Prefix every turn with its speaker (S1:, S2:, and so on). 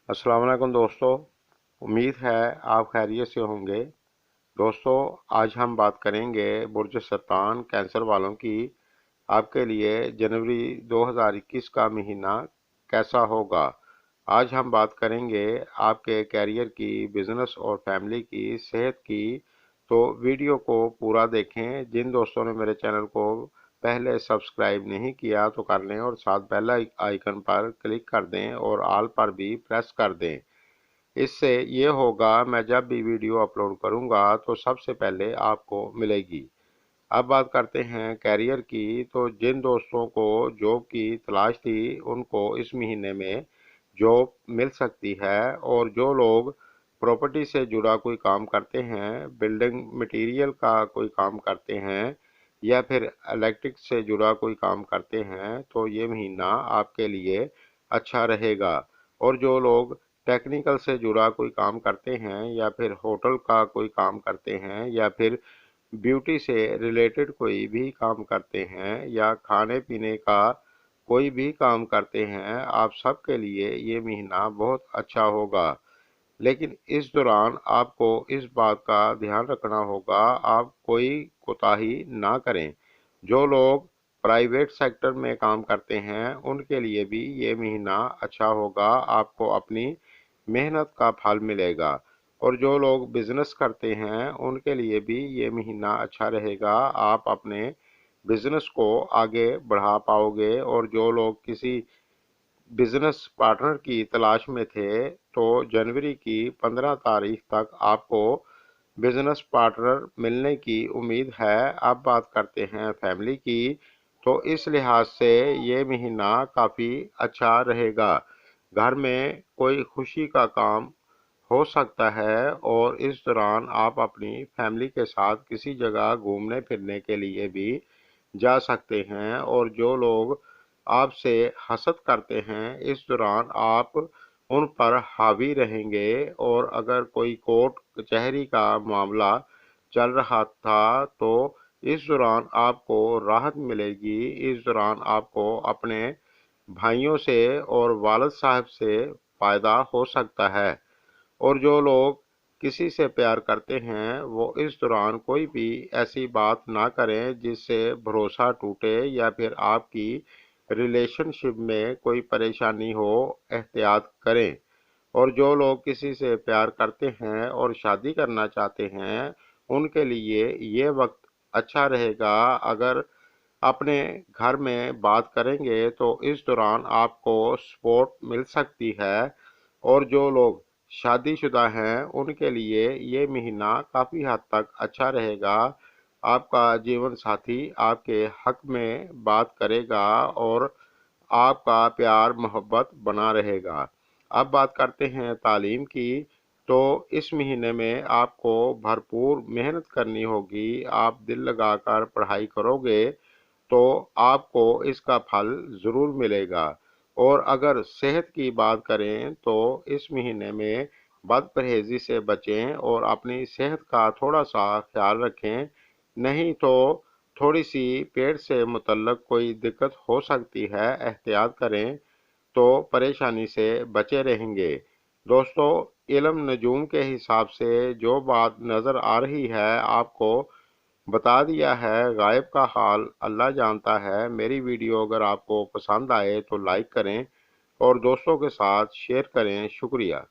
S1: अस्सलाम वालेकुम दोस्तों। उम्मीद है आप खैरियत से होंगे। दोस्तों, आज हम बात करेंगे बुर्ज सरतान कैंसर वालों की। आपके लिए जनवरी 2021 का महीना कैसा होगा। आज हम बात करेंगे आपके कैरियर की, बिजनेस और फैमिली की, सेहत की। तो वीडियो को पूरा देखें। जिन दोस्तों ने मेरे चैनल को पहले सब्सक्राइब नहीं किया तो कर लें और साथ बेल आइकन पर क्लिक कर दें और ऑल पर भी प्रेस कर दें। इससे ये होगा, मैं जब भी वीडियो अपलोड करूंगा तो सबसे पहले आपको मिलेगी। अब बात करते हैं कैरियर की। तो जिन दोस्तों को जॉब की तलाश थी उनको इस महीने में जॉब मिल सकती है। और जो लोग प्रॉपर्टी से जुड़ा कोई काम करते हैं, बिल्डिंग मटेरियल का कोई काम करते हैं या फिर इलेक्ट्रिक से जुड़ा कोई काम करते हैं तो ये महीना आपके लिए अच्छा रहेगा। और जो लोग टेक्निकल से जुड़ा कोई काम करते हैं या फिर होटल का कोई काम करते हैं या फिर ब्यूटी से रिलेटेड कोई भी काम करते हैं या खाने पीने का कोई भी काम करते हैं, आप सबके लिए ये महीना बहुत अच्छा होगा। लेकिन इस दौरान आपको इस बात का ध्यान रखना होगा, आप कोई कोताही ना करें। जो लोग प्राइवेट सेक्टर में काम करते हैं उनके लिए भी ये महीना अच्छा होगा, आपको अपनी मेहनत का फल मिलेगा। और जो लोग बिजनेस करते हैं उनके लिए भी ये महीना अच्छा रहेगा, आप अपने बिजनेस को आगे बढ़ा पाओगे। और जो लोग किसी बिजनेस पार्टनर की तलाश में थे तो जनवरी की 15 तारीख तक आपको बिजनेस पार्टनर मिलने की उम्मीद है। अब बात करते हैं फैमिली की। तो इस लिहाज से ये महीना काफ़ी अच्छा रहेगा। घर में कोई खुशी का काम हो सकता है और इस दौरान आप अपनी फैमिली के साथ किसी जगह घूमने फिरने के लिए भी जा सकते हैं। और जो लोग आपसे हसद करते हैं इस दौरान आप उन पर हावी रहेंगे। और अगर कोई कोर्ट कचहरी का मामला चल रहा था तो इस दौरान आपको राहत मिलेगी। इस दौरान आपको अपने भाइयों से और वालिद साहब से फ़ायदा हो सकता है। और जो लोग किसी से प्यार करते हैं वो इस दौरान कोई भी ऐसी बात ना करें जिससे भरोसा टूटे या फिर आपकी रिलेशनशिप में कोई परेशानी हो। एहतियात करें। और जो लोग किसी से प्यार करते हैं और शादी करना चाहते हैं उनके लिए ये वक्त अच्छा रहेगा। अगर अपने घर में बात करेंगे तो इस दौरान आपको सपोर्ट मिल सकती है। और जो लोग शादीशुदा हैं उनके लिए ये महीना काफ़ी हद तक अच्छा रहेगा। आपका जीवन साथी आपके हक में बात करेगा और आपका प्यार मोहब्बत बना रहेगा। अब बात करते हैं तालीम की। तो इस महीने में आपको भरपूर मेहनत करनी होगी। आप दिल लगाकर पढ़ाई करोगे तो आपको इसका फल ज़रूर मिलेगा। और अगर सेहत की बात करें तो इस महीने में बदपरहेज़ी से बचें और अपनी सेहत का थोड़ा सा ख्याल रखें। नहीं तो थोड़ी सी पेट से मुतल्लक कोई दिक्कत हो सकती है। एहतियात करें तो परेशानी से बचे रहेंगे। दोस्तों, इल्म नजूम के हिसाब से जो बात नज़र आ रही है आपको बता दिया है। गायब का हाल अल्लाह जानता है। मेरी वीडियो अगर आपको पसंद आए तो लाइक करें और दोस्तों के साथ शेयर करें। शुक्रिया।